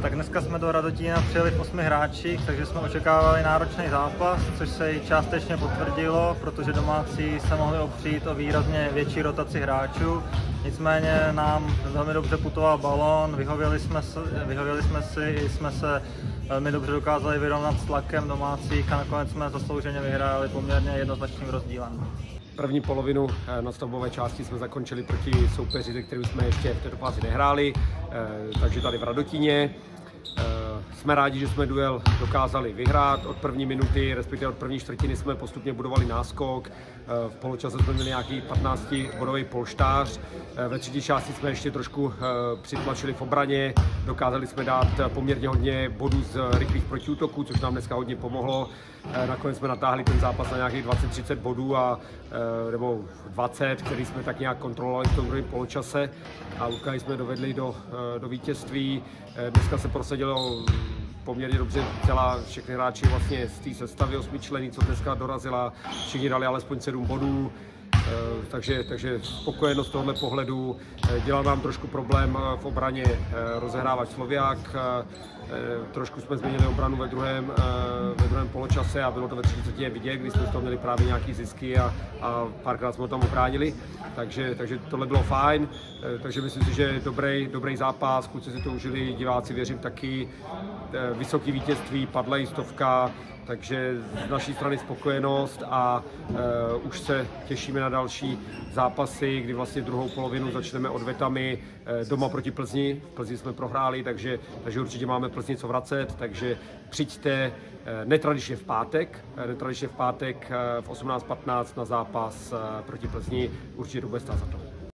Tak dneska jsme do Radotína přijeli v 8 hráčích, takže jsme očekávali náročný zápas, což se i částečně potvrdilo, protože domácí se mohli opřít o výrazně větší rotaci hráčů. Nicméně nám velmi dobře putoval balón, vyhověli jsme si, i jsme se velmi dobře dokázali vyrovnat s tlakem domácích a nakonec jsme zaslouženě vyhráli poměrně jednoznačným rozdílem. První polovinu nadstavbové části jsme zakončili proti soupeři, se kterým jsme ještě v této fázi nehráli, takže tady v Radotíně. Jsme rádi, že jsme duel dokázali vyhrát. Od první minuty, respektive od první čtvrtiny jsme postupně budovali náskok. V poločase jsme měli nějaký 15-bodový polštář. Ve třetí části jsme ještě trošku přitlačili v obraně. Dokázali jsme dát poměrně hodně bodů z rychlých protiútoků, což nám dneska hodně pomohlo. Nakonec jsme natáhli ten zápas na nějakých 20-30 bodů, nebo 20, který jsme tak nějak kontrolovali v tom druhém poločase a utkání jsme dovedli do vítězství. Dneska se prosadilo poměrně dobře všechny hráči vlastně z té sestavy osmičlenný, co dneska dorazila. Všichni dali alespoň 7 bodů. Takže spokojenost z tohohle pohledu. Dělal nám trošku problém v obraně rozehrávač Sloviák. Trošku jsme změnili obranu ve druhém poločase a bylo to ve třetí čtvrtině vidět, kdy jsme z toho měli právě nějaký zisky a párkrát jsme ho tam obránili. Takže tohle bylo fajn. Takže myslím si, že dobrý zápas, kluci si to užili, diváci věřím taky. Vysoký vítězství, padla jistovka. Takže z naší strany spokojenost a už se těšíme na další zápasy, kdy vlastně druhou polovinu začneme odvetami doma proti Plzni. V Plzni jsme prohráli, takže určitě máme Plzni co vracet, takže přijďte netradičně v pátek v 18:15 na zápas proti Plzni, určitě to bude stát za to.